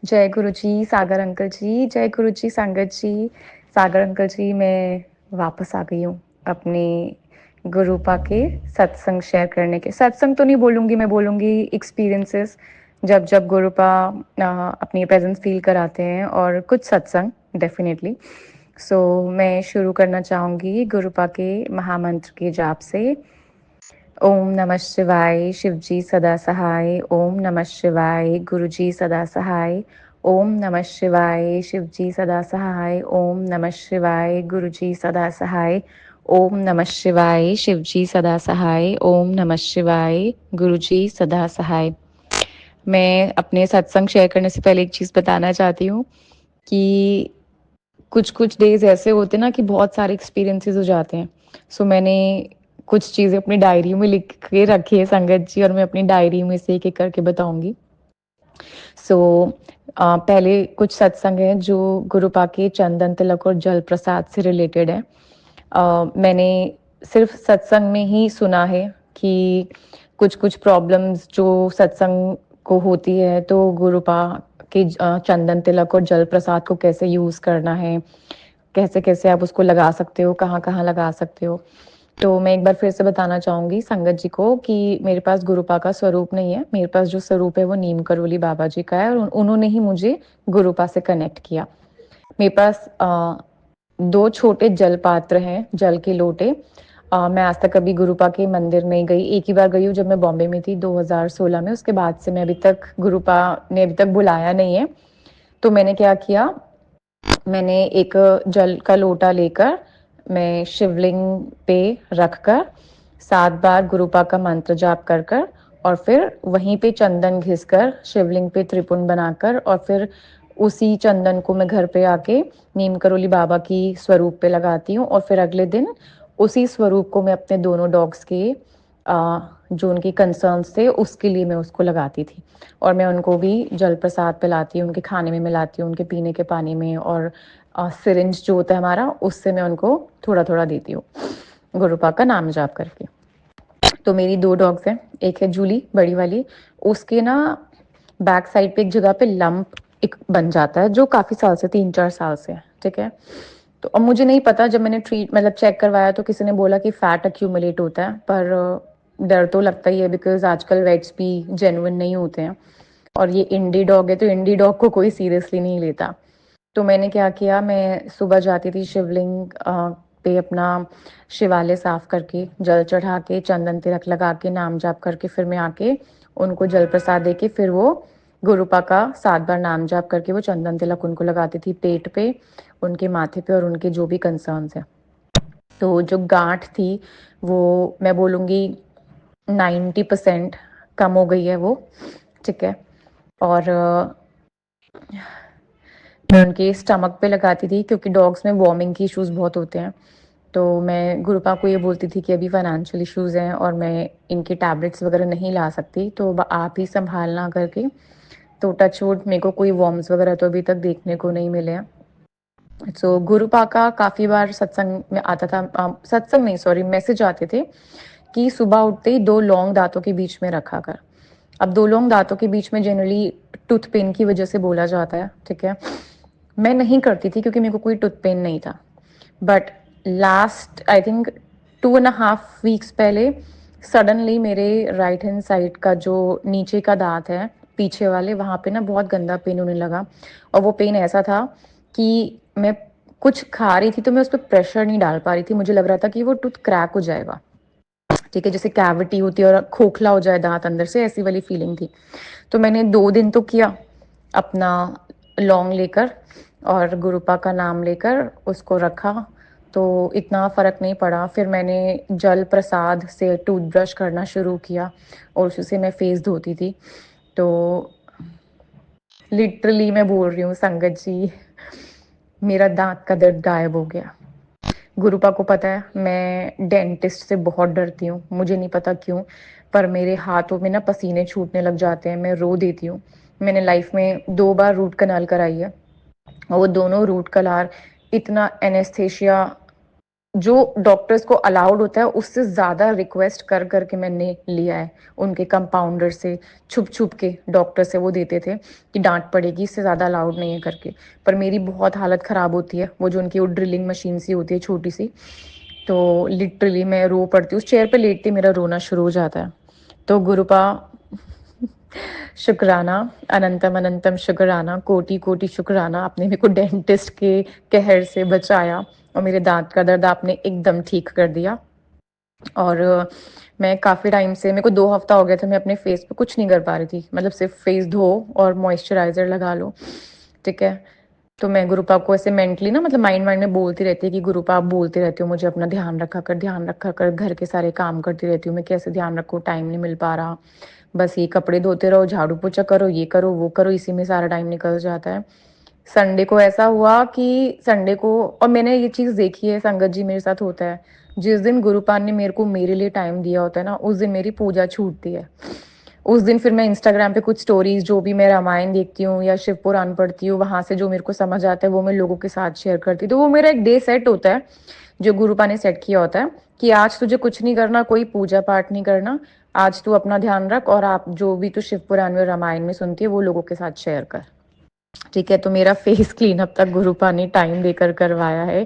जय गुरु जी, सागर अंकल जी, जय गुरु जी, संगत जी। सागर अंकल जी, मैं वापस आ गई हूँ अपने गुरुपा के सत्संग शेयर करने के। सत्संग तो नहीं बोलूँगी, मैं बोलूँगी एक्सपीरियंसेस, जब गुरुपा अपनी प्रेजेंस फील कराते हैं, और कुछ सत्संग डेफिनेटली। मैं शुरू करना चाहूँगी गुरुपा के महामंत्र के जाप से। ओम नमः शिवाय, शिवजी सदा सहाय। ओम नमः शिवाय, गुरुजी सदा सहाय। ओम नमः शिवाय, शिवजी सदा सहाय। ओम नमः शिवाय, गुरुजी सदा सहाय। ओम नमः शिवाय, शिवजी सदा सहाय। ओम नमः शिवाय, गुरुजी सदा सहाय। मैं अपने सत्संग शेयर करने से पहले एक चीज़ बताना चाहती हूँ कि कुछ-कुछ डेज़ ऐसे होते हैं ना कि बहुत सारे एक्सपीरियंसेस हो जाते हैं। मैंने कुछ चीज़ें अपनी डायरी में लिख के रखी है संगत जी, और मैं अपनी डायरी में से एक-एक करके बताऊँगी। सो पहले कुछ सत्संग हैं जो गुरुपा के चंदन तिलक और जल प्रसाद से रिलेटेड है। मैंने सिर्फ सत्संग में ही सुना है कि कुछ-कुछ प्रॉब्लम्स जो सत्संग को होती है, तो गुरुपा के चंदन तिलक और जल प्रसाद को कैसे यूज़ करना है, कैसे-कैसे आप उसको लगा सकते हो, कहाँ-कहाँ लगा सकते हो। तो मैं एक बार फिर से बताना चाहूँगी संगत जी को कि मेरे पास गुरुपा का स्वरूप नहीं है। मेरे पास जो स्वरूप है वो नीम करोली बाबा जी का है, और उन्होंने ही मुझे गुरुपा से कनेक्ट किया। मेरे पास 2 छोटे जल पात्र हैं, जल के लोटे। मैं आज तक कभी गुरुपा के मंदिर नहीं गई। एक ही बार गई हूँ जब मैं बॉम्बे में थी 2016 में। उसके बाद से मैं अभी तक गुरुपा ने अभी तक बुलाया नहीं है। तो मैंने क्या किया, मैंने एक जल का लोटा लेकर मैं शिवलिंग पे रखकर 7 बार गुरुपा का मंत्र जाप कर कर, और फिर वहीं पे चंदन घिसकर शिवलिंग पे त्रिपुंड बनाकर, और फिर उसी चंदन को मैं घर पे आके नीम करोली बाबा की स्वरूप पे लगाती हूँ, और फिर अगले दिन उसी स्वरूप को मैं अपने दोनों डॉग्स के जो उनकी कंसर्न्स थे उसके लिए मैं उसको लगाती थी। और मैं उनको भी जल प्रसाद पिलाती हूँ, उनके खाने में मिलाती हूँ, उनके पीने के पानी में, और सिरिंज जो होता है हमारा, उससे मैं उनको थोड़ा-थोड़ा देती हूँ, गुरुपा का नाम जाप करके। तो मेरी 2 डॉग्स हैं, एक है जूली बड़ी वाली, उसके ना बैक साइड पे एक जगह पे लंप एक बन जाता है जो काफ़ी साल से 3-4 साल से है, ठीक है? तो अब मुझे नहीं पता, जब मैंने मतलब चेक करवाया तो किसी ने बोला कि फैट एक्यूमुलेट होता है, पर डर तो लगता ही है बिकॉज़ आजकल वेट्स भी जेन्युइन नहीं होते हैं, और ये इंडी डॉग है तो इंडी डॉग को कोई सीरियसली नहीं लेता। तो मैंने क्या किया, मैं सुबह जाती थी शिवलिंग पे अपना शिवालय साफ करके, जल चढ़ा के, चंदन तिलक लगा के, नाम जाप करके, फिर मैं आके उनको जल प्रसाद दे के, फिर वो गुरुपा का 7 बार नाम जाप करके वो चंदन तिलक उनको लगाती थी पेट पे, उनके माथे पे, और उनके जो भी कंसर्न्स हैं। तो जो गांठ थी वो मैं बोलूँगी 90% कम हो गई है वो, ठीक है? और मैं उनके स्टमक पे लगाती थी क्योंकि डॉग्स में वॉमिंग के इश्यूज़ बहुत होते हैं। तो मैं गुरुपा को ये बोलती थी कि अभी फाइनेंशियल इश्यूज़ हैं और मैं इनकी टैबलेट्स वगैरह नहीं ला सकती, तो आप ही सँभालना करके। तो टच वुड मेरे को कोई वॉर्म्स वगैरह तो अभी तक देखने को नहीं मिले हैं। गुरुपा का काफ़ी बार सत्संग में आता था, सत्संग नहीं सॉरी, मैसेज आते थे कि सुबह उठते ही 2 लौंग दाँतों के बीच में रखा कर। अब 2 लौंग दाँतों के बीच में जनरली टूथ पेन की वजह से बोला जाता है, ठीक है? मैं नहीं करती थी क्योंकि मेरे को कोई टूथ पेन नहीं था। But last I think 2.5 weeks पहले सडनली मेरे राइट हैंड साइड का जो नीचे का दाँत है, पीछे वाले, वहाँ पे ना बहुत गंदा पेन होने लगा, और वो पेन ऐसा था कि मैं कुछ खा रही थी तो मैं उस पे प्रेशर नहीं डाल पा रही थी। मुझे लग रहा था कि वो टूथ क्रैक हो जाएगा, ठीक है? जैसे कैविटी होती है और खोखला हो जाए दाँत अंदर से, ऐसी वाली फीलिंग थी। तो मैंने 2 दिन तो किया अपना लौंग लेकर और गुरुपा का नाम लेकर उसको रखा, तो इतना फ़र्क नहीं पड़ा। फिर मैंने जल प्रसाद से टूथब्रश करना शुरू किया और उसी से मैं फेस धोती थी। तो लिटरली मैं बोल रही हूँ संगत जी, मेरा दाँत का दर्द गायब हो गया। गुरुपा को पता है मैं डेंटिस्ट से बहुत डरती हूँ, मुझे नहीं पता क्यों, पर मेरे हाथों में ना पसीने छूटने लग जाते हैं, मैं रो देती हूँ। मैंने लाइफ में 2 बार रूट कनाल कराई है, और वो दोनों रूट कनाल इतना एनेस्थीसिया जो डॉक्टर्स को अलाउड होता है उससे ज़्यादा रिक्वेस्ट कर करके मैंने लिया है उनके कंपाउंडर से, छुप छुप के डॉक्टर से वो देते थे कि डांट पड़ेगी, इससे ज़्यादा अलाउड नहीं है करके। पर मेरी बहुत हालत ख़राब होती है, वो जो उनकी वो ड्रिलिंग मशीन सी होती है छोटी सी, तो लिटरली मैं रो पड़ती हूँ उस चेयर पे लेटती, मेरा रोना शुरू हो जाता है। तो गुरुपा शुक्राना, अनंतम अनंतम शुक्राना, कोटि कोटि शुक्राना, आपने मेरे को डेंटिस्ट के कहर से बचाया और मेरे दांत का दर्द आपने एकदम ठीक कर दिया। और मैं काफ़ी टाइम से, मेरे को 2 हफ्ता हो गया था, मैं अपने फेस पे कुछ नहीं कर पा रही थी, मतलब सिर्फ फेस धो और मॉइस्चराइज़र लगा लो, ठीक है। तो मैं गुरुपा को ऐसे मेंटली ना, मतलब माइंड माइंड में बोलती रहती है कि गुरुपा आप बोलते रहते हो मुझे अपना ध्यान रखा कर, घर के सारे काम करती रहती हूँ, मैं कैसे ध्यान रखूँ, टाइम नहीं मिल पा रहा, बस ये कपड़े धोते रहो, झाड़ू पोछा करो, ये करो वो करो, इसी में सारा टाइम निकल जाता है। संडे को ऐसा हुआ कि संडे को, और मैंने ये चीज़ देखी है संगत जी, मेरे साथ होता है, जिस दिन गुरुपान ने मेरे को मेरे लिए टाइम दिया होता है ना, उस दिन मेरी पूजा छूटती है। उस दिन फिर मैं इंस्टाग्राम पे कुछ स्टोरीज, जो भी मैं रामायण देखती हूँ या शिव पुराण पढ़ती हूँ, वहां से जो मेरे को समझ आता है वो मैं लोगों के साथ शेयर करती हूँ। तो वो मेरा एक डे सेट होता है जो गुरुपा ने सेट किया होता है कि आज तुझे कुछ नहीं करना, कोई पूजा पाठ नहीं करना, आज तू अपना ध्यान रख और आप जो भी तू शिव पुराण में रामायण में सुनती है वो लोगों के साथ शेयर कर, ठीक है। तो मेरा फेस क्लीन अप तक गुरुपा ने टाइम देकर करवाया है।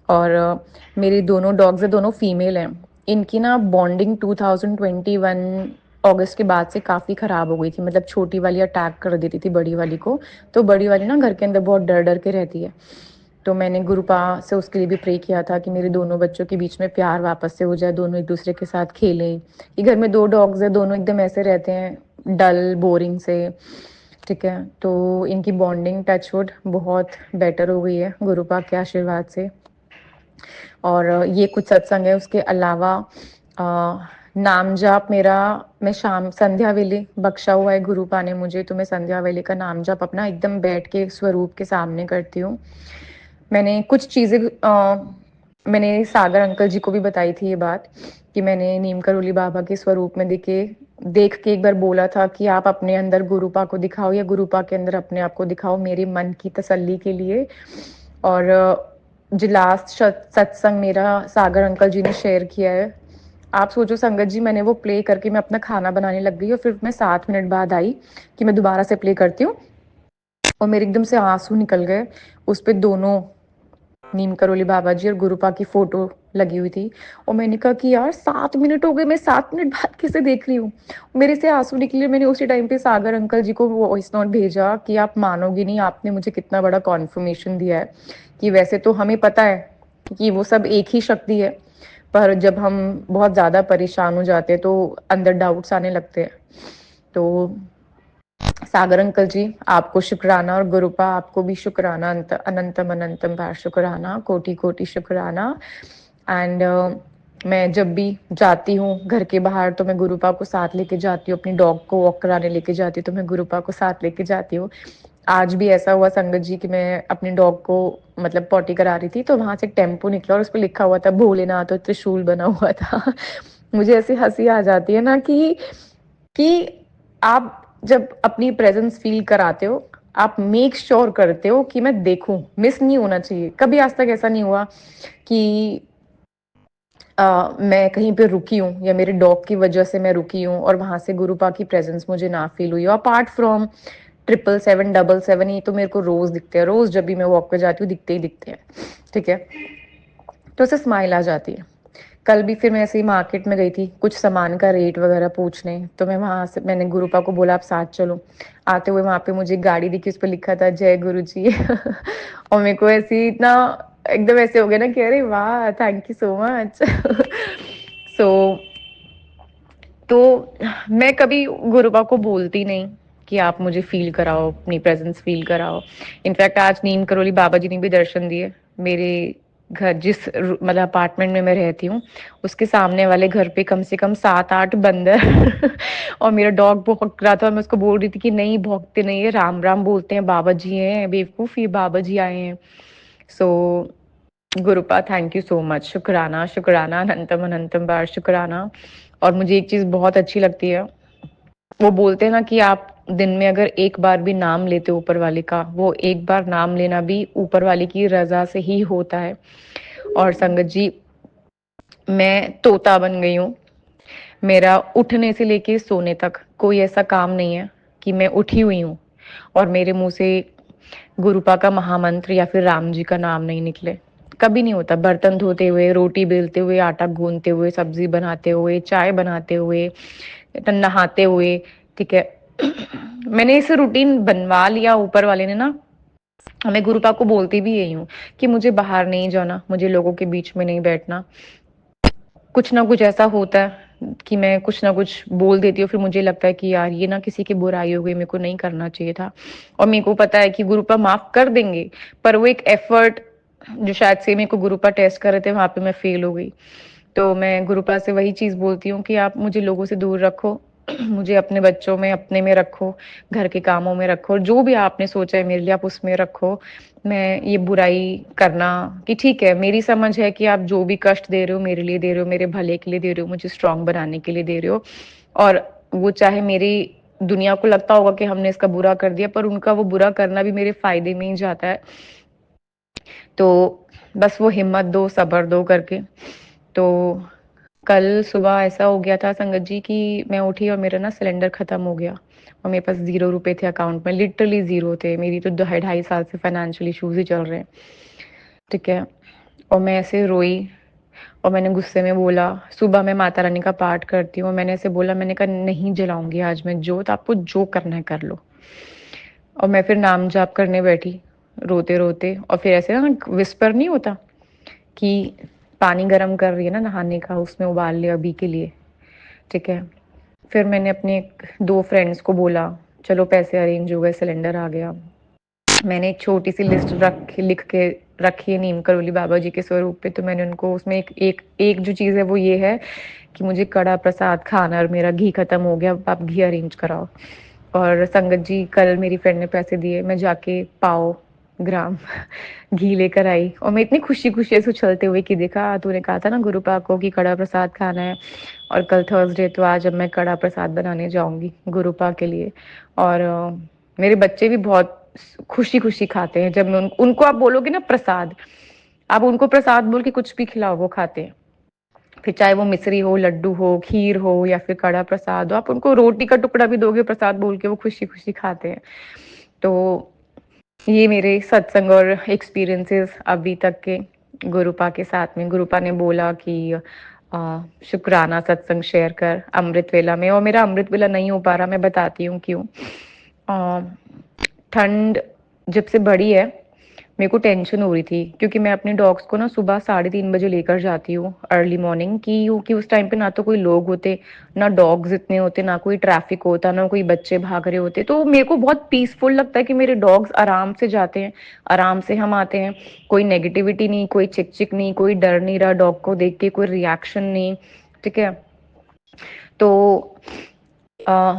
और मेरी दोनों डॉग्स है, दोनों फीमेल हैं। इनकी ना बॉन्डिंग 2021 अगस्त के बाद से काफ़ी ख़राब हो गई थी, मतलब छोटी वाली अटैक कर देती थी बड़ी वाली को, तो बड़ी वाली ना घर के अंदर बहुत डर डर के रहती है। तो मैंने गुरुपा से उसके लिए भी प्रे किया था कि मेरे दोनों बच्चों के बीच में प्यार वापस से हो जाए, दोनों एक दूसरे के साथ खेलें। ये घर में 2 डॉग्स है, दोनों एकदम ऐसे रहते हैं डल बोरिंग से, ठीक है। तो इनकी बॉन्डिंग टचवुड बहुत बेटर हो गई है गुरुपा के आशीर्वाद से। और ये कुछ सत्संग है, उसके अलावा नाम जाप मेरा, मैं शाम संध्या वेले बख्शा हुआ है गुरुपा ने मुझे, तो मैं संध्या वेले का नाम जाप अपना एकदम बैठ के स्वरूप के सामने करती हूँ। मैंने कुछ चीज़ें मैंने सागर अंकल जी को भी बताई थी ये बात कि मैंने नीम करोली बाबा के स्वरूप में देख के एक बार बोला था कि आप अपने अंदर गुरुपा को दिखाओ या गुरुपा के अंदर अपने आप को दिखाओ, मेरे मन की तसल्ली के लिए। और जो लास्ट सत्संग मेरा सागर अंकल जी ने शेयर किया है, आप सोचो संगत जी, मैंने वो प्ले करके मैं अपना खाना बनाने लग गई और फिर मैं 7 मिनट बाद आई कि मैं दोबारा से प्ले करती हूँ, और मेरे एकदम से आंसू निकल गए। उस पे दोनों नीम करोली बाबा जी और गुरुपा की फोटो लगी हुई थी, और मैंने कहा कि यार 7 मिनट हो गए, मैं 7 मिनट बाद कैसे देख रही हूँ, मेरे से आंसू निकले। मैंने उसी टाइम पे सागर अंकल जी को वॉइस नोट भेजा कि आप मानोगे नहीं, आपने मुझे कितना बड़ा कॉन्फर्मेशन दिया है कि वैसे तो हमें पता है कि वो सब एक ही शक्ति है, पर जब हम बहुत ज़्यादा परेशान हो जाते हैं तो अंदर डाउट्स आने लगते हैं। तो सागर अंकल जी आपको शुक्राना, और गुरुपा आपको भी शुक्राना, अनंतम अनंतम बार शुक्राना, कोटि कोटि शुक्राना। एंड मैं जब भी जाती हूँ घर के बाहर तो मैं गुरुपा को साथ लेके जाती हूँ, अपनी डॉग को वॉक कराने लेके जाती हूँ तो मैं गुरुपा को साथ लेके जाती हूँ। आज भी ऐसा हुआ संगत जी कि मैं अपनी डॉग को मतलब पॉटी करा रही थी, तो वहां से एक टेम्पो निकला और उस पर लिखा हुआ था भोलेनाथ और त्रिशूल बना हुआ था। मुझे ऐसी हंसी आ जाती है ना कि आप जब अपनी प्रेजेंस फील कराते हो, आप मेक श्योर करते हो कि मैं देखूं, मिस नहीं होना चाहिए। कभी आज तक ऐसा नहीं हुआ कि मैं कहीं पे रुकी हूँ या मेरे डॉग की वजह से मैं रुकी हूँ और वहां से गुरुपा की प्रेजेंस मुझे ना फील हुई हो। अपार्ट फ्रॉम 777 ये तो मेरे को रोज दिखते हैं, रोज जब भी मैं वॉक पे जाती हूँ दिखते ही दिखते हैं, ठीक है। तो उसे स्माइल आ जाती है। कल भी फिर मैं ऐसे ही मार्केट में गई थी कुछ सामान का रेट वगैरह पूछने, तो मैं वहां से मैंने गुरुपा को बोला आप साथ चलो। आते हुए वहां पे मुझे गाड़ी दिखी, उस पर लिखा था जय गुरु जी। और मेरे को ऐसे इतना एकदम ऐसे हो गया ना कि अरे वाह, थैंक यू सो मच। सो तो मैं कभी गुरुपा को बोलती नहीं कि आप मुझे फील कराओ, अपनी प्रेजेंस फील कराओ। इनफैक्ट आज नीम करोली बाबा जी ने भी दर्शन दिए। मेरे घर जिस मतलब अपार्टमेंट में मैं रहती हूँ उसके सामने वाले घर पे कम से कम 7-8 बंदर। और मेरा डॉग भौंक रहा था और मैं उसको बोल रही थी कि नहीं भौंकते नहीं है, राम राम बोलते हैं, बाबा जी हैं बेवकूफ, ये बाबा जी आए हैं। सो गुरुपा थैंक यू सो मच, शुक्राना शुक्राना, अनंतम अनंतम बार शुक्राना। और मुझे एक चीज बहुत अच्छी लगती है, वो बोलते हैं ना कि आप दिन में अगर एक बार भी नाम लेते हो ऊपर वाले का, वो एक बार नाम लेना भी ऊपर वाले की रजा से ही होता है। और संगत जी, मैं तोता बन गई हूँ। मेरा उठने से लेके सोने तक कोई ऐसा काम नहीं है कि मैं उठी हुई हूँ और मेरे मुंह से गुरुपा का महामंत्र या फिर राम जी का नाम नहीं निकले। कभी नहीं होता। बर्तन धोते हुए, रोटी बेलते हुए, आटा गूंदते हुए, सब्जी बनाते हुए, चाय बनाते हुए, नहाते हुए, ठीक है। मैंने इसे रूटीन बनवा लिया ऊपर वाले ने ना। मैं गुरुपा को बोलती भी यही हूँ कि मुझे बाहर नहीं जाना, मुझे लोगों के बीच में नहीं बैठना। कुछ ना कुछ ऐसा होता है कि मैं कुछ ना कुछ बोल देती हूँ, फिर मुझे लगता है कि यार ये ना किसी की बुराई हो गई, मेरे को नहीं करना चाहिए था। और मेरे को पता है कि गुरुपा माफ कर देंगे, पर वो एक एफर्ट जो शायद से मेरे को गुरुपा टेस्ट कर रहे थे, वहां पे मैं फेल हो गई। तो मैं गुरुपा से वही चीज बोलती हूँ कि आप मुझे लोगों से दूर रखो, मुझे अपने बच्चों में, अपने में रखो, घर के कामों में रखो, जो भी आपने सोचा है मेरे लिए आप उसमें रखो। मैं ये बुराई करना कि ठीक है, मेरी समझ है कि आप जो भी कष्ट दे रहे हो मेरे लिए दे रहे हो, मेरे भले के लिए दे रहे हो, मुझे स्ट्रांग बनाने के लिए दे रहे हो। और वो चाहे मेरी दुनिया को लगता होगा कि हमने इसका बुरा कर दिया, पर उनका वो बुरा करना भी मेरे फायदे में ही जाता है। तो बस वो हिम्मत दो, सब्र दो करके। तो कल सुबह ऐसा हो गया था संगत जी कि मैं उठी और मेरा ना सिलेंडर खत्म हो गया और मेरे पास 0 रुपए थे अकाउंट में, लिटरली 0 थे। मेरी तो 2.5 साल से फाइनेंशियल इश्यूज ही चल रहे हैं, ठीक है। और मैं ऐसे रोई और मैंने गुस्से में बोला, सुबह मैं माता रानी का पाठ करती हूँ, मैंने ऐसे बोला, मैंने कहा नहीं जलाऊंगी आज मैं जोत, आपको जो करना है कर लो। और मैं फिर नाम जाप करने बैठी रोते रोते। और फिर ऐसे ना विस्पर नहीं होता कि पानी गर्म कर रही है ना नहाने का, उसमें उबाल लिया अभी के लिए, ठीक है। फिर मैंने अपने 2 फ्रेंड्स को बोला, चलो पैसे अरेंज हो गए, सिलेंडर आ गया। मैंने एक छोटी सी लिस्ट लिख के रखी है नीम करोली बाबा जी के स्वरूप पे। तो मैंने उनको उसमें एक जो चीज़ है वो ये है कि मुझे कड़ा प्रसाद खाना, और मेरा घी खत्म हो गया, आप घी अरेंज कराओ। और संगत जी, कल मेरी फ्रेंड ने पैसे दिए, मैं जाके पाव ग्राम घी लेकर आई और मैं इतनी खुशी खुशी से उछलते हुए कि देखा तूने कहा था ना गुरुपा को कि कड़ा प्रसाद खाना है। और कल थर्सडे, तो आज अब मैं कड़ा प्रसाद बनाने जाऊंगी गुरुपा के लिए। और मेरे बच्चे भी बहुत खुशी खुशी खाते हैं जब मैं उनको आप बोलोगे ना प्रसाद, आप उनको प्रसाद बोल के कुछ भी खिलाओ वो खाते हैं। फिर चाहे वो मिश्री हो, लड्डू हो, खीर हो या फिर कड़ा प्रसाद हो, आप उनको रोटी का टुकड़ा भी दोगे प्रसाद बोल के, वो खुशी खुशी खाते हैं। तो ये मेरे सत्संग और एक्सपीरियंसेस अभी तक के गुरुपा के साथ में। गुरुपा ने बोला कि शुक्राना सत्संग शेयर कर अमृत वेला में, और मेरा अमृत वेला नहीं हो पा रहा, मैं बताती हूँ क्यों। ठंड जब से बढ़ी है, मेरे को टेंशन हो रही थी क्योंकि मैं अपने डॉग्स को ना सुबह 3:30 बजे लेकर जाती हूँ अर्ली मॉर्निंग की, क्योंकि उस टाइम पे ना तो कोई लोग होते, ना डॉग्स इतने होते, ना कोई ट्रैफिक होता, ना कोई बच्चे भाग रहे होते। तो मेरे को बहुत पीसफुल लगता है कि मेरे डॉग्स आराम से जाते हैं, आराम से हम आते हैं, कोई नेगेटिविटी नहीं, कोई चिक चिक नहीं, कोई डर नहीं रहा डॉग को देख के, कोई रिएक्शन नहीं, ठीक है। तो आ,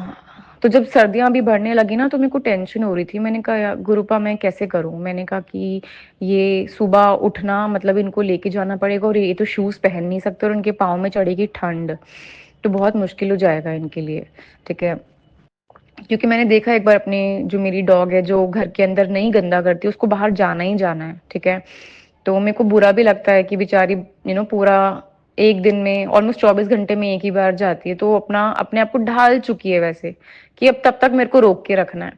तो जब सर्दियां भी बढ़ने लगी ना तो मेरे को टेंशन हो रही थी। मैंने कहा यार गुरुपा मैं कैसे करूं, मैंने कहा कि ये सुबह उठना मतलब इनको लेके जाना पड़ेगा, और ये तो शूज पहन नहीं सकते और उनके पाँव में चढ़ेगी ठंड, तो बहुत मुश्किल हो जाएगा इनके लिए, ठीक है। क्योंकि मैंने देखा एक बार अपने, जो मेरी डॉग है जो घर के अंदर नहीं गंदा करती, उसको बाहर जाना ही जाना है, ठीक है। तो मेरे को बुरा भी लगता है कि बेचारी पूरा एक दिन में ऑलमोस्ट 24 घंटे में एक ही बार जाती है, तो वो अपना अपने आप को ढाल चुकी है वैसे कि अब तब तक मेरे को रोक के रखना है।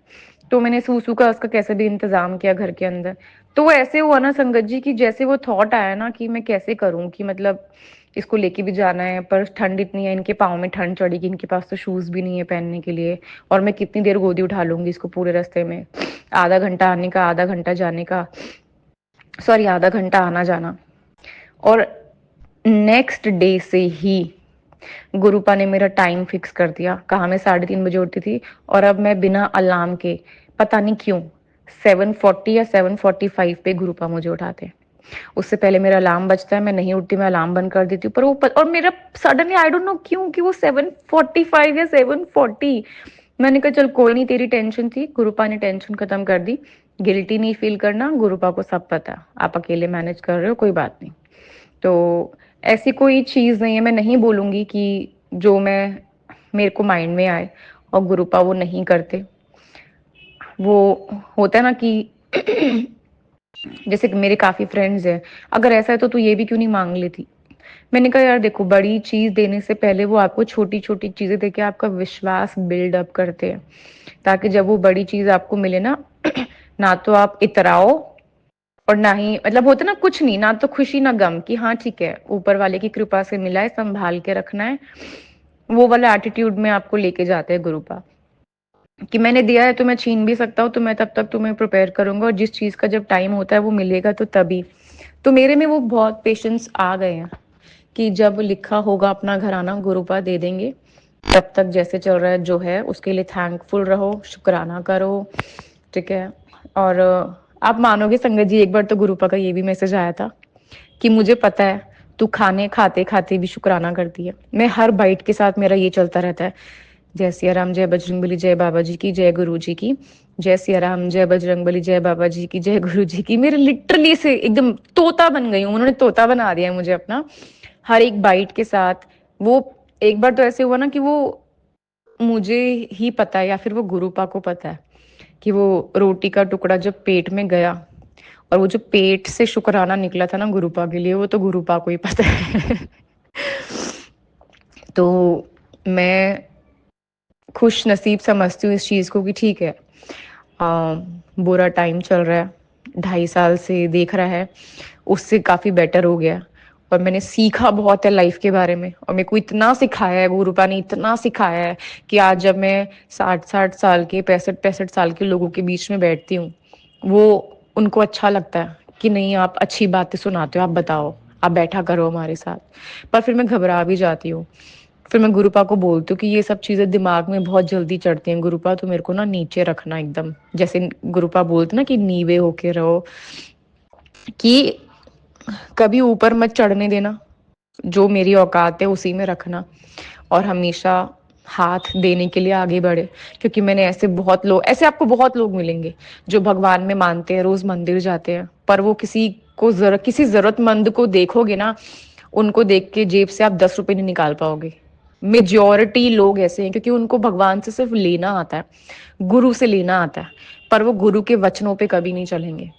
तो मैंने सूसू का उसका कैसे भी इंतजाम किया घर के अंदर। तो वो ऐसे हुआ ना संगत जी कि जैसे वो थॉट आया ना कि मैं कैसे करूं, कि मतलब इसको लेके भी जाना है पर ठंड इतनी है, इनके पाँव में ठंड चढ़ेगी, इनके पास तो शूज भी नहीं है पहनने के लिए, और मैं कितनी देर गोदी उठा लूंगी इसको पूरे रास्ते में, आधा घंटा आने का, आधा घंटा जाने का, सॉरी आधा घंटा आना जाना। और नेक्स्ट डे से ही गुरुपा ने मेरा टाइम फिक्स कर दिया, कहा मैं 3:30 बजे उठती थी और अब मैं बिना अलार्म के, पता नहीं क्यों, 7:40 या 7:45 पे गुरुपा मुझे उठाते। उससे पहले मेरा अलार्म बजता है, मैं नहीं उठती, मैं अलार्म बंद कर देती हूँ, पर वो और मेरा सडनली आई डोंट नो क्यों कि वो 7:45 या 7:40। मैंने कहा चल कोई नहीं, तेरी टेंशन थी, गुरुपा ने टेंशन खत्म कर दी, गिल्टी नहीं फील करना, गुरुपा को सब पता, आप अकेले मैनेज कर रहे हो, कोई बात नहीं। तो ऐसी कोई चीज नहीं है, मैं नहीं बोलूंगी कि जो मैं मेरे को माइंड में आए, और गुरुपा वो नहीं करते। वो होता है ना कि जैसे कि मेरे काफ़ी फ्रेंड्स हैं, अगर ऐसा है तो तू ये भी क्यों नहीं माँग लेती? मैंने कहा यार देखो, बड़ी चीज़ देने से पहले वो आपको छोटी-छोटी चीज़ें देके आपका विश्वास बिल्ड अप करते हैं, ताकि जब वो बड़ी चीज़ आपको मिले ना, ना तो आप इतराओ और ना ही मतलब होता है ना कुछ नहीं, ना तो खुशी ना गम कि हाँ ठीक है, ऊपर वाले की कृपा से मिला है, सँभाल के रखना है। वो वाला एटीट्यूड में आपको लेके जाते हैं गुरुपा, कि मैंने दिया है तो मैं छीन भी सकता हूँ, तो मैं तब तक तुम्हें प्रिपेयर करूँगा और जिस चीज़ का जब टाइम होता है वो मिलेगा तो तभी। तो मेरे में वो बहुत पेशेंस आ गए हैं कि जब लिखा होगा अपना घराना गुरुपा दे देंगे। तब तक जैसे चल रहा है जो है उसके लिए थैंकफुल रहो, शुक्राना करो, ठीक है? और आप मानोगे संगत जी, एक बार तो गुरुपा का ये भी मैसेज आया था कि मुझे पता है तू खाने खाते-खाते भी शुक्राना करती है। मैं हर बाइट के साथ मेरा ये चलता रहता है, जय सिया राम, जय बजरंगबली, जय बाबा जी की, जय गुरु जी की। जय सिया राम, जय बजरंगबली, जय बाबा जी की, जय गुरु जी की। मेरे लिटरली से एकदम तोता बन गई हूँ, उन्होंने तोता बना दिया है मुझे अपना, हर एक बाइट के साथ। वो एक बार तो ऐसे हुआ ना कि वो मुझे ही पता है या फिर वो गुरुपा को पता है कि वो रोटी का टुकड़ा जब पेट में गया और वो जो पेट से शुक्राना निकला था ना गुरुपा के लिए, वो तो गुरुपा को ही पता है। तो मैं खुश नसीब समझती हूँ इस चीज़ को कि ठीक है, बुरा टाइम चल रहा है, 2.5 साल से देख रहा है, उससे काफ़ी बेटर हो गया और मैंने सीखा बहुत है लाइफ के बारे में और मेरे को इतना सिखाया है, गुरुपा ने इतना सिखाया है कि आज जब मैं 60-60 साल के, 65-65 साल के लोगों के बीच में बैठती हूँ, वो उनको अच्छा लगता है कि नहीं आप अच्छी बातें सुनाते हो, आप बताओ, आप बैठा करो हमारे साथ। पर फिर मैं घबरा भी जाती हूँ। फिर मैं गुरुपा को बोलती हूँ कि ये सब चीज़ें दिमाग में बहुत जल्दी चढ़ती हैं गुरुपा, तो मेरे को ना नीचे रखना एकदम, जैसे गुरुपा बोलते ना कि नीवे होके रहो, कि कभी ऊपर मत चढ़ने देना, जो मेरी औकात है उसी में रखना और हमेशा हाथ देने के लिए आगे बढ़े। क्योंकि मैंने ऐसे बहुत लोग, ऐसे आपको बहुत लोग मिलेंगे जो भगवान में मानते हैं, रोज मंदिर जाते हैं, पर वो किसी जरूरतमंद को देखोगे ना, उनको देख के जेब से आप 10 रुपए नहीं निकाल पाओगे। मेजॉरिटी लोग ऐसे हैं क्योंकि उनको भगवान से सिर्फ लेना आता है, गुरु से लेना आता है, पर वो गुरु के वचनों पे कभी नहीं चलेंगे।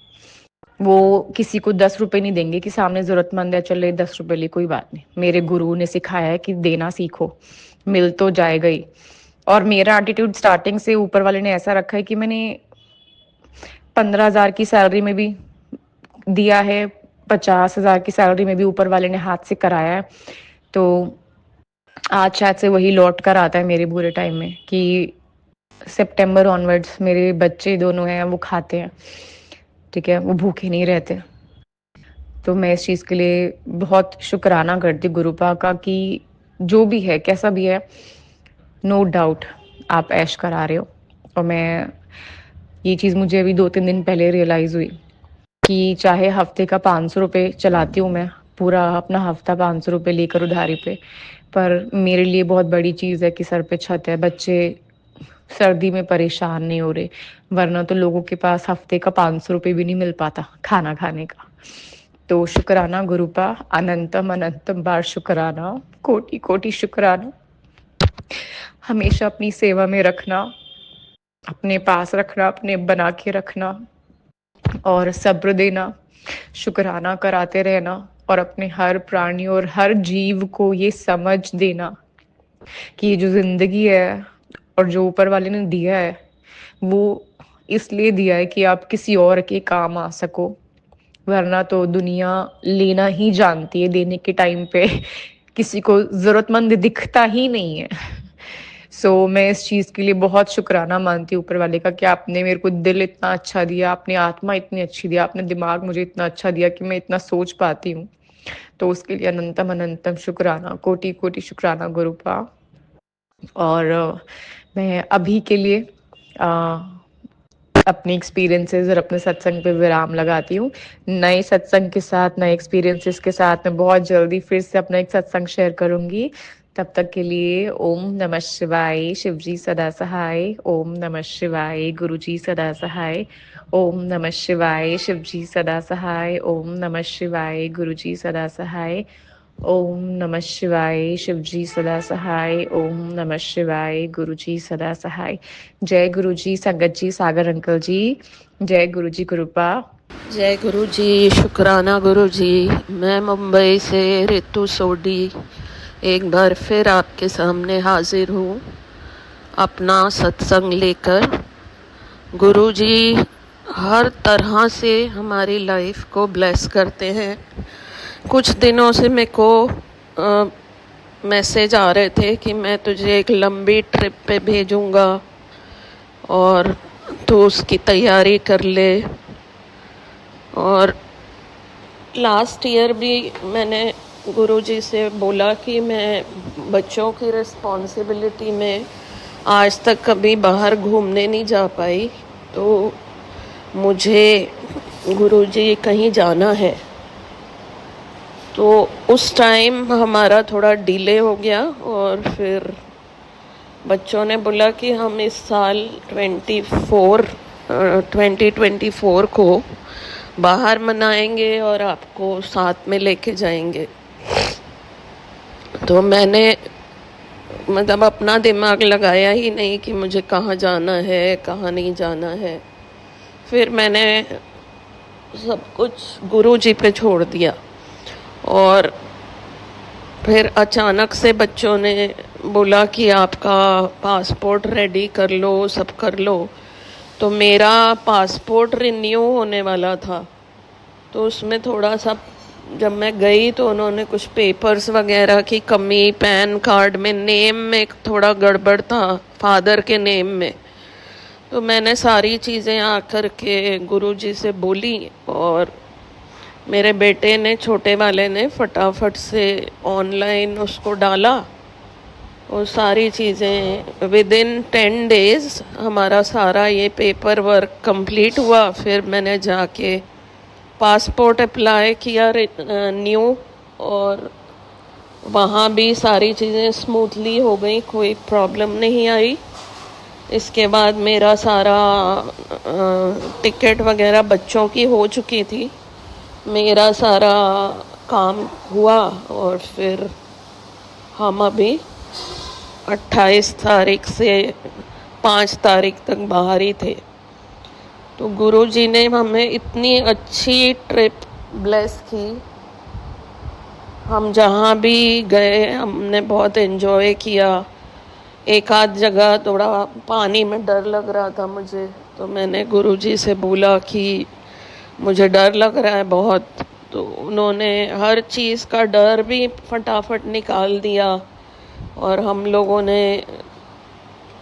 वो किसी को 10 रुपए नहीं देंगे कि सामने जरूरतमंद है, चले 10 रुपए ले, कोई बात नहीं, मेरे गुरु ने सिखाया है कि देना सीखो, मिल तो जाएगा ही। और मेरा एटीट्यूड स्टार्टिंग से ऊपर वाले ने ऐसा रखा है कि मैंने 15,000 की सैलरी में भी दिया है, 50,000 की सैलरी में भी ऊपर वाले ने हाथ से कराया है। तो आज शायद से वही लौट कर आता है मेरे बुरे टाइम में कि सितंबर ऑनवर्ड्स मेरे बच्चे दोनों हैं वो खाते हैं, ठीक है, वो भूखे नहीं रहते। तो मैं इस चीज़ के लिए बहुत शुक्राना करती हूँ गुरुपा का कि जो भी है, कैसा भी है, नो डाउट आप ऐश करा रहे हो। और मैं ये चीज़ मुझे अभी 2-3 दिन पहले रियलाइज़ हुई कि चाहे हफ्ते का 500 रुपये चलाती हूँ मैं, पूरा अपना हफ्ता 500 रुपये लेकर उधारी पे, पर मेरे लिए बहुत बड़ी चीज़ है कि सर पे छत है, बच्चे सर्दी में परेशान नहीं हो रहे, वरना तो लोगों के पास हफ्ते का 500 रुपये भी नहीं मिल पाता खाना खाने का। तो शुक्राना गुरुपा, अनंतम अनंतम बार शुक्राना, कोटि कोटि शुक्राना। हमेशा अपनी सेवा में रखना, अपने पास रखना, अपने बना के रखना और सब्र देना, शुक्राना कराते रहना और अपने हर प्राणी और हर जीव को ये समझ देना कि ये जो जिंदगी है और जो ऊपर वाले ने दिया है, वो इसलिए दिया है कि आप किसी और के काम आ सको, वरना तो दुनिया लेना ही जानती है, देने के टाइम पे किसी को जरूरतमंद दिखता ही नहीं है। मैं इस चीज के लिए बहुत शुक्राना मानती हूँ ऊपर वाले का कि आपने मेरे को दिल इतना अच्छा दिया, आपने आत्मा इतनी अच्छी दिया, आपने दिमाग मुझे इतना अच्छा दिया कि मैं इतना सोच पाती हूँ। तो उसके लिए अनंतम अनंतम शुक्राना, कोटि कोटि शुक्राना गुरुपा। और मैं अभी के लिए अपने एक्सपीरियंसेस और अपने सत्संग पे विराम लगाती हूँ। नए सत्संग के साथ, नए एक्सपीरियंसेस के साथ मैं बहुत जल्दी फिर से अपना एक सत्संग शेयर करूंगी। तब तक के लिए ओम नमः शिवाय, शिव जी सदा सहाय। ओम नमः शिवाय, गुरु जी सदा सहाय। ओम नमः शिवाय, शिव जी सदा सहाय। ओम नमः शिवाय, गुरु जी सदा सहाय। ओम नमः शिवाय, शिव जी सदा सहाय। ओम नमः शिवाय, गुरु जी सदा सहाय। जय गुरु जी, संगत जी, सागर अंकल जी। जय गुरु जी कृपा। जय गुरु जी, शुक्राना गुरु जी। मैं मुंबई से रितु सोडी एक बार फिर आपके सामने हाजिर हूँ अपना सत्संग लेकर। गुरु जी हर तरह से हमारी लाइफ को ब्लेस करते हैं। कुछ दिनों से मेरे को मैसेज आ रहे थे कि मैं तुझे एक लंबी ट्रिप पे भेजूँगा और तू उसकी तैयारी कर ले। और लास्ट ईयर भी मैंने गुरुजी से बोला कि मैं बच्चों की रिस्पॉन्सिबिलिटी में आज तक कभी बाहर घूमने नहीं जा पाई, तो मुझे गुरुजी कहीं जाना है। तो उस टाइम हमारा थोड़ा डिले हो गया और फिर बच्चों ने बोला कि हम इस साल 2024 को बाहर मनाएंगे और आपको साथ में लेके जाएंगे। तो मैंने मतलब अपना दिमाग लगाया ही नहीं कि मुझे कहाँ जाना है कहाँ नहीं जाना है। फिर मैंने सब कुछ गुरु जी पे छोड़ दिया और फिर अचानक से बच्चों ने बोला कि आपका पासपोर्ट रेडी कर लो, सब कर लो। तो मेरा पासपोर्ट रिन्यू होने वाला था, तो उसमें थोड़ा सा जब मैं गई तो उन्होंने कुछ पेपर्स वगैरह की कमी, पैन कार्ड में नेम में थोड़ा गड़बड़ था, फादर के नेम में। तो मैंने सारी चीज़ें आकर के गुरुजी से बोली और मेरे बेटे ने, छोटे वाले ने फटाफट से ऑनलाइन उसको डाला और सारी चीज़ें विदिन 10 डेज़ हमारा सारा ये पेपर वर्क कंप्लीट हुआ। फिर मैंने जाके पासपोर्ट अप्लाई किया न्यू, और वहाँ भी सारी चीज़ें स्मूथली हो गई, कोई प्रॉब्लम नहीं आई। इसके बाद मेरा सारा टिकट वगैरह बच्चों की हो चुकी थी, मेरा सारा काम हुआ और फिर हम अभी 28 तारीख से 5 तारीख तक बाहर ही थे। तो गुरुजी ने हमें इतनी अच्छी ट्रिप ब्लेस की। हम जहाँ भी गए हमने बहुत एंजॉय किया। एक आध जगह थोड़ा पानी में डर लग रहा था मुझे, तो मैंने गुरुजी से बोला कि मुझे डर लग रहा है बहुत। तो उन्होंने हर चीज़ का डर भी फटाफट निकाल दिया और हम लोगों ने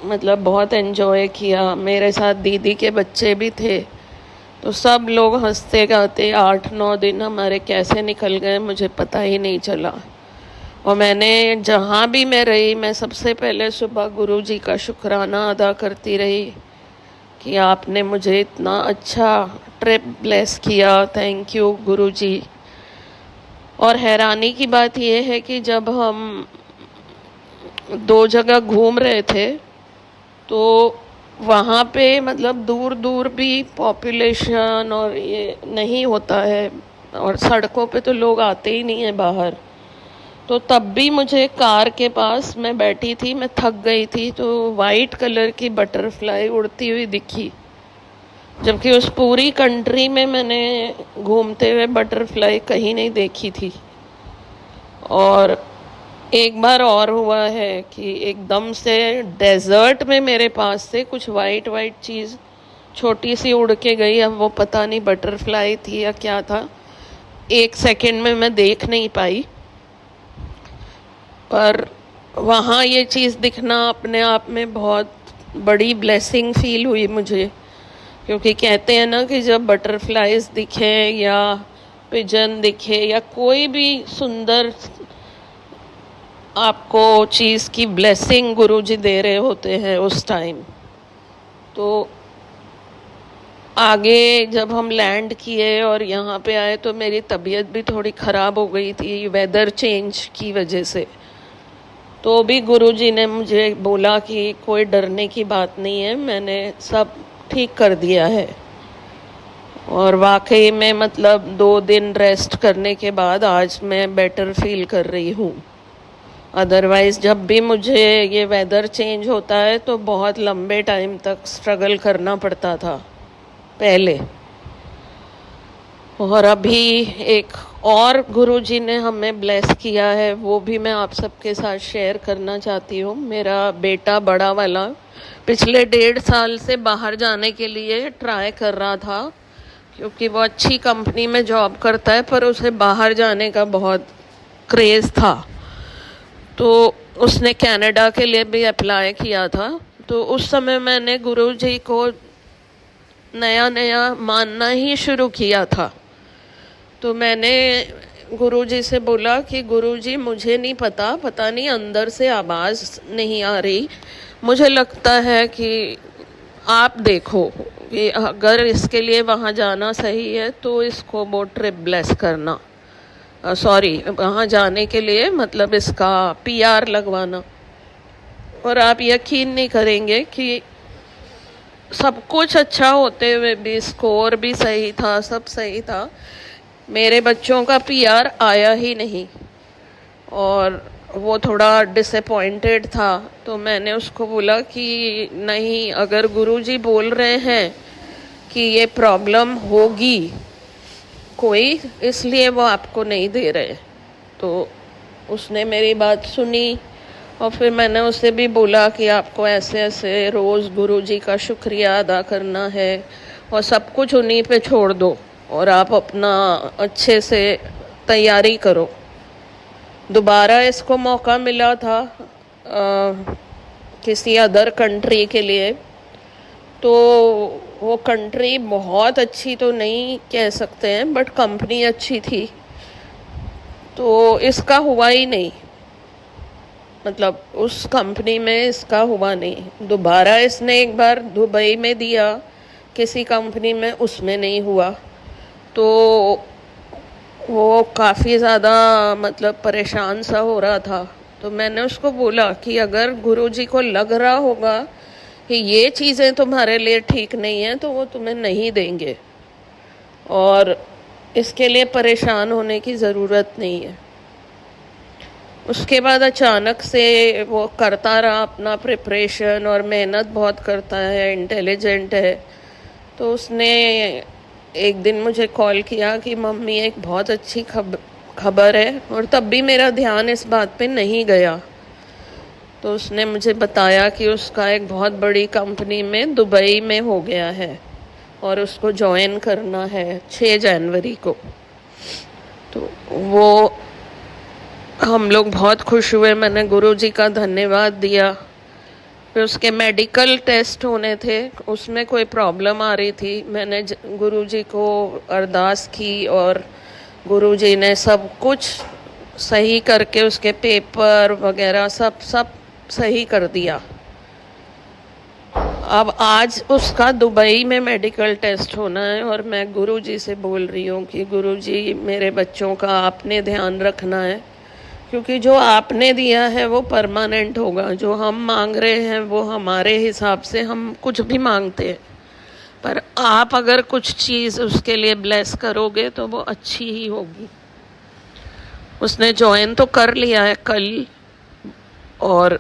मतलब बहुत एंजॉय किया। मेरे साथ दीदी के बच्चे भी थे, तो सब लोग हंसते गाते 8-9 दिन हमारे कैसे निकल गए मुझे पता ही नहीं चला। और मैंने जहाँ भी मैं रही, मैं सबसे पहले सुबह गुरुजी का शुक्राना अदा करती रही कि आपने मुझे इतना अच्छा ट्रिप ब्लेस किया, थैंक यू गुरुजी। और हैरानी की बात यह है कि जब हम 2 जगह घूम रहे थे तो वहाँ पे मतलब दूर दूर भी पॉपुलेशन और ये नहीं होता है, और सड़कों पे तो लोग आते ही नहीं है बाहर। तो तब भी मुझे कार के पास मैं बैठी थी, मैं थक गई थी, तो वाइट कलर की बटरफ्लाई उड़ती हुई दिखी, जबकि उस पूरी कंट्री में मैंने घूमते हुए बटरफ्लाई कहीं नहीं देखी थी। और एक बार और हुआ है कि एकदम से डेजर्ट में मेरे पास से कुछ वाइट वाइट चीज़ छोटी सी उड़ के गई। अब वो पता नहीं बटरफ्लाई थी या क्या था, 1 सेकंड में मैं देख नहीं पाई। पर वहाँ ये चीज़ दिखना अपने आप में बहुत बड़ी ब्लेसिंग फील हुई मुझे, क्योंकि कहते हैं ना कि जब बटरफ्लाइज दिखे या पिजन दिखे या कोई भी सुंदर आपको चीज़ की ब्लेसिंग गुरुजी दे रहे होते हैं उस टाइम। तो आगे जब हम लैंड किए और यहाँ पे आए तो मेरी तबीयत भी थोड़ी ख़राब हो गई थी वेदर चेंज की वजह से। तो भी गुरुजी ने मुझे बोला कि कोई डरने की बात नहीं है, मैंने सब ठीक कर दिया है। और वाकई में मतलब 2 दिन रेस्ट करने के बाद आज मैं बेटर फील कर रही हूँ। अदरवाइज़ जब भी मुझे ये वेदर चेंज होता है तो बहुत लंबे टाइम तक स्ट्रगल करना पड़ता था पहले। और अभी एक और गुरुजी ने हमें ब्लेस किया है, वो भी मैं आप सबके साथ शेयर करना चाहती हूँ। मेरा बेटा बड़ा वाला पिछले 1.5 साल से बाहर जाने के लिए ट्राई कर रहा था, क्योंकि वो अच्छी कंपनी में जॉब करता है, पर उसे बाहर जाने का बहुत क्रेज़ था। तो उसने कनाडा के लिए भी अप्लाई किया था। तो उस समय मैंने गुरुजी को नया नया मानना ही शुरू किया था। तो मैंने गुरुजी से बोला कि गुरुजी मुझे नहीं पता नहीं अंदर से आवाज़ नहीं आ रही, मुझे लगता है कि आप देखो कि अगर इसके लिए वहाँ जाना सही है तो इसको वो ट्रिप ब्लेस करना, सॉरी वहाँ जाने के लिए मतलब इसका पीआर लगवाना। और आप यकीन नहीं करेंगे कि सब कुछ अच्छा होते हुए भी, स्कोर भी सही था, सब सही था, मेरे बच्चों का पीआर आया ही नहीं। और वो थोड़ा डिसअपॉइंटेड था। तो मैंने उसको बोला कि नहीं, अगर गुरुजी बोल रहे हैं कि ये प्रॉब्लम होगी कोई, इसलिए वो आपको नहीं दे रहे। तो उसने मेरी बात सुनी और फिर मैंने उसे भी बोला कि आपको ऐसे ऐसे रोज़ गुरुजी का शुक्रिया अदा करना है और सब कुछ उन्हीं पे छोड़ दो और आप अपना अच्छे से तैयारी करो। दोबारा इसको मौका मिला था किसी अदर कंट्री के लिए। तो वो कंट्री बहुत अच्छी तो नहीं कह सकते हैं, बट कंपनी अच्छी थी। तो इसका हुआ ही नहीं, मतलब उस कंपनी में इसका हुआ नहीं। दोबारा इसने एक बार दुबई में दिया किसी कंपनी में, उसमें नहीं हुआ। तो वो काफ़ी ज़्यादा मतलब परेशान सा हो रहा था। तो मैंने उसको बोला कि अगर गुरुजी को लग रहा होगा कि ये चीज़ें तुम्हारे लिए ठीक नहीं हैं तो वो तुम्हें नहीं देंगे, और इसके लिए परेशान होने की ज़रूरत नहीं है। उसके बाद अचानक से वो करता रहा अपना प्रिपरेशन और मेहनत बहुत करता है, इंटेलिजेंट है। तो उसने एक दिन मुझे कॉल किया कि मम्मी एक बहुत अच्छी खबर है, और तब भी मेरा ध्यान इस बात पे नहीं गया। तो उसने मुझे बताया कि उसका एक बहुत बड़ी कंपनी में दुबई में हो गया है और उसको ज्वाइन करना है 6 जनवरी को। तो वो हम लोग बहुत खुश हुए, मैंने गुरुजी का धन्यवाद दिया। फिर उसके मेडिकल टेस्ट होने थे, उसमें कोई प्रॉब्लम आ रही थी। मैंने गुरुजी को अरदास की और गुरुजी ने सब कुछ सही करके उसके पेपर वगैरह सब सही कर दिया। अब आज उसका दुबई में मेडिकल टेस्ट होना है और मैं गुरुजी से बोल रही हूँ कि गुरुजी मेरे बच्चों का आपने ध्यान रखना है, क्योंकि जो आपने दिया है वो परमानेंट होगा। जो हम मांग रहे हैं वो हमारे हिसाब से हम कुछ भी मांगते हैं, पर आप अगर कुछ चीज़ उसके लिए ब्लेस करोगे तो वो अच्छी ही होगी। उसने ज्वाइन तो कर लिया है कल, और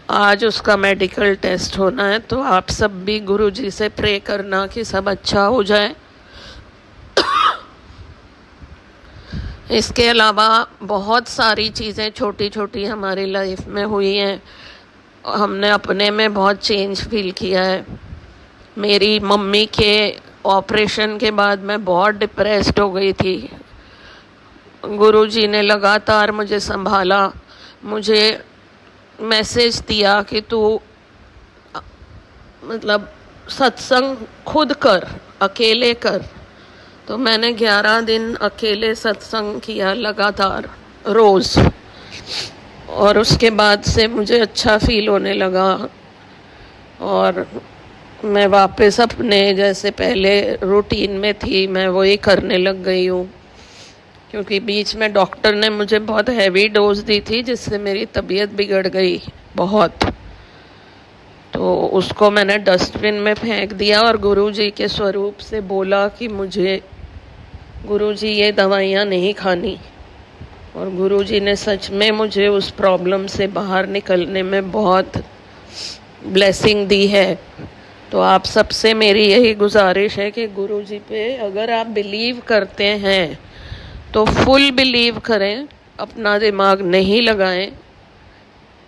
आज उसका मेडिकल टेस्ट होना है। तो आप सब भी गुरुजी से प्रे करना कि सब अच्छा हो जाए। इसके अलावा बहुत सारी चीज़ें छोटी छोटी हमारी लाइफ में हुई हैं, हमने अपने में बहुत चेंज फील किया है। मेरी मम्मी के ऑपरेशन के बाद मैं बहुत डिप्रेस्ड हो गई थी। गुरुजी ने लगातार मुझे संभाला, मुझे मैसेज दिया कि तू मतलब सत्संग खुद कर, अकेले कर। तो मैंने 11 दिन अकेले सत्संग किया लगातार रोज़, और उसके बाद से मुझे अच्छा फील होने लगा और मैं वापस अपने जैसे पहले रूटीन में थी मैं वही करने लग गई हूँ। क्योंकि बीच में डॉक्टर ने मुझे बहुत हैवी डोज दी थी जिससे मेरी तबीयत बिगड़ गई बहुत। तो उसको मैंने डस्टबिन में फेंक दिया और गुरुजी के स्वरूप से बोला कि मुझे गुरुजी ये दवाइयाँ नहीं खानी। और गुरुजी ने सच में मुझे उस प्रॉब्लम से बाहर निकलने में बहुत ब्लेसिंग दी है। तो आप सबसे मेरी यही गुजारिश है कि गुरु जी पे अगर आप बिलीव करते हैं तो फुल बिलीव करें, अपना दिमाग नहीं लगाएं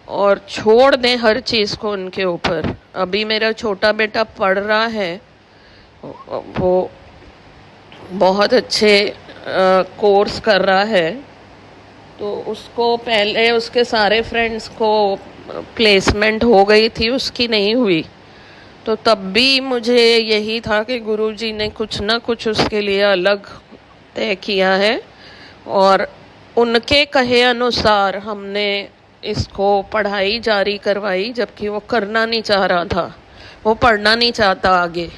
और छोड़ दें हर चीज़ को उनके ऊपर। अभी मेरा छोटा बेटा पढ़ रहा है, वो बहुत अच्छे कोर्स कर रहा है, तो उसको पहले उसके सारे फ्रेंड्स को प्लेसमेंट हो गई थी, उसकी नहीं हुई। तो तब भी मुझे यही था कि गुरुजी ने कुछ ना कुछ उसके लिए अलग तय किया है और उनके कहे अनुसार हमने इसको पढ़ाई जारी करवाई, जबकि वो करना नहीं चाह रहा था, वो पढ़ना नहीं चाहता आगे।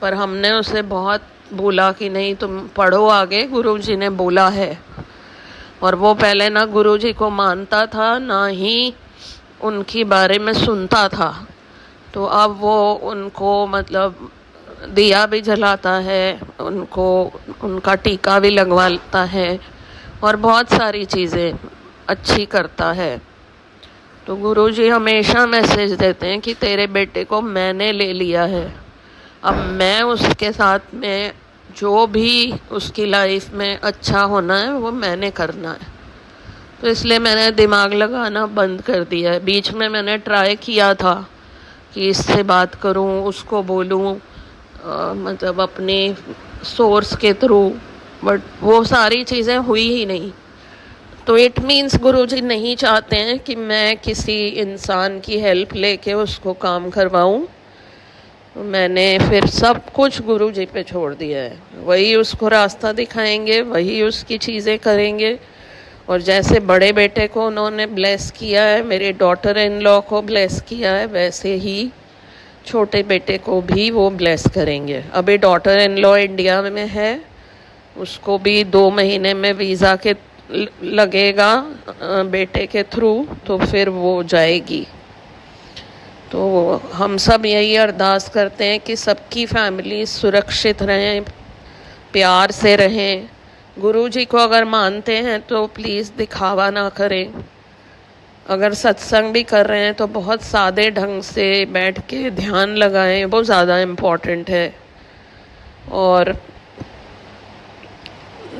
पर हमने उसे बहुत बोला कि नहीं तुम पढ़ो आगे, गुरुजी ने बोला है। और वो पहले ना गुरुजी को मानता था, ना ही उनकी बारे में सुनता था। तो अब वो उनको मतलब दिया भी जलाता है, उनको उनका टीका भी लगवाता है और बहुत सारी चीज़ें अच्छी करता है। तो गुरुजी हमेशा मैसेज देते हैं कि तेरे बेटे को मैंने ले लिया है, अब मैं उसके साथ में जो भी उसकी लाइफ में अच्छा होना है वो मैंने करना है। तो इसलिए मैंने दिमाग लगाना बंद कर दिया है। बीच में मैंने ट्राई किया था कि इससे बात करूं, उसको बोलूं, मतलब अपने सोर्स के थ्रू, बट वो सारी चीज़ें हुई ही नहीं। तो इट मीन्स गुरुजी नहीं चाहते हैं कि मैं किसी इंसान की हेल्प लेके उसको काम करवाऊं। मैंने फिर सब कुछ गुरुजी पे छोड़ दिया है, वही उसको रास्ता दिखाएंगे, वही उसकी चीज़ें करेंगे। और जैसे बड़े बेटे को उन्होंने ब्लेस किया है, मेरे डॉटर इन लॉ को ब्लेस किया है, वैसे ही छोटे बेटे को भी वो ब्लेस करेंगे। अभी डॉटर इन लॉ इंडिया में है, उसको भी 2 महीने में वीज़ा के लगेगा बेटे के थ्रू, तो फिर वो जाएगी। तो हम सब यही अरदास करते हैं कि सबकी फैमिली सुरक्षित रहें, प्यार से रहें। गुरुजी को अगर मानते हैं तो प्लीज़ दिखावा ना करें। अगर सत्संग भी कर रहे हैं तो बहुत सादे ढंग से बैठ के ध्यान लगाएं, वो ज़्यादा इम्पोर्टेंट है। और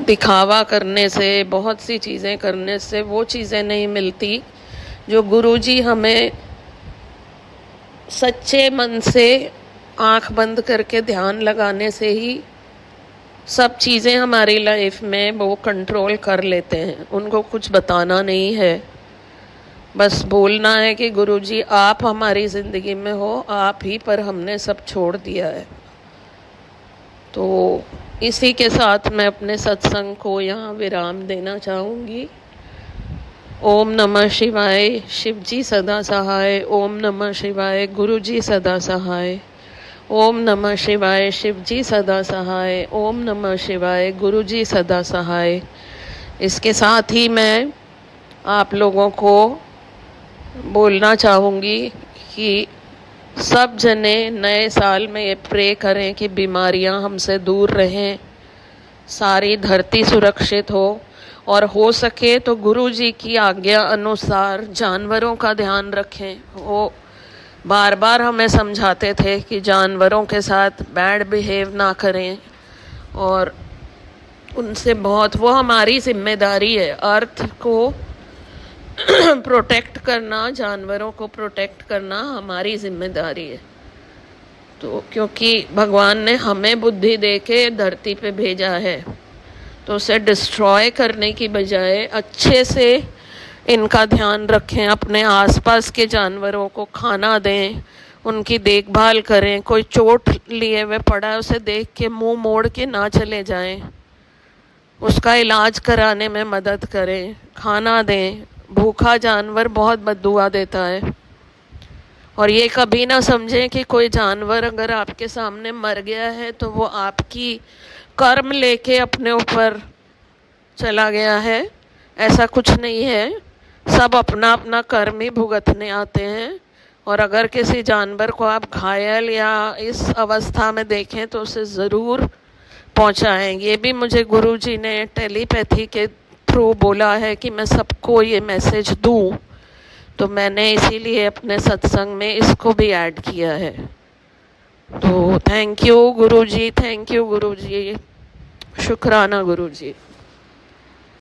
दिखावा करने से, बहुत सी चीज़ें करने से वो चीज़ें नहीं मिलती जो गुरुजी हमें सच्चे मन से आँख बंद करके ध्यान लगाने से ही सब चीज़ें हमारी लाइफ में वो कंट्रोल कर लेते हैं। उनको कुछ बताना नहीं है, बस बोलना है कि गुरुजी आप हमारी ज़िंदगी में हो, आप ही पर हमने सब छोड़ दिया है। तो इसी के साथ मैं अपने सत्संग को यहाँ विराम देना चाहूँगी। ओम नमः शिवाय, शिव जी सदा सहाय। ओम नमः शिवाय, गुरु जी सदा सहाय। ओम नमः शिवाय, शिव जी सदा सहाय। ओम नमः शिवाय, गुरु जी सदा सहाय। इसके साथ ही मैं आप लोगों को बोलना चाहूँगी कि सब जने नए साल में ये प्रे करें कि बीमारियां हमसे दूर रहें, सारी धरती सुरक्षित हो सके तो गुरु जी की आज्ञा अनुसार जानवरों का ध्यान रखें। वो बार बार हमें समझाते थे कि जानवरों के साथ बैड बिहेव ना करें और उनसे बहुत, वो हमारी जिम्मेदारी है। अर्थ को प्रोटेक्ट करना, जानवरों को प्रोटेक्ट करना हमारी जिम्मेदारी है। तो क्योंकि भगवान ने हमें बुद्धि दे के धरती पे भेजा है, तो उसे डिस्ट्रॉय करने की बजाय अच्छे से इनका ध्यान रखें, अपने आसपास के जानवरों को खाना दें, उनकी देखभाल करें। कोई चोट लिए हुए पड़ा है, उसे देख के मुंह मोड़ के ना चले जाएं, उसका इलाज कराने में मदद करें, खाना दें। भूखा जानवर बहुत बददुआ देता है। और ये कभी ना समझें कि कोई जानवर अगर आपके सामने मर गया है तो वो आपकी कर्म लेके अपने ऊपर चला गया है। ऐसा कुछ नहीं है, सब अपना अपना कर्म ही भुगतने आते हैं। और अगर किसी जानवर को आप घायल या इस अवस्था में देखें तो उसे ज़रूर पहुंचाएं। ये भी मुझे गुरुजी ने टेलीपैथी के थ्रू बोला है कि मैं सबको ये मैसेज दूं, तो मैंने इसीलिए अपने सत्संग में इसको भी ऐड किया है। तो thank you Guru ji, thank you गुरु जी, शुक्राना गुरु जी।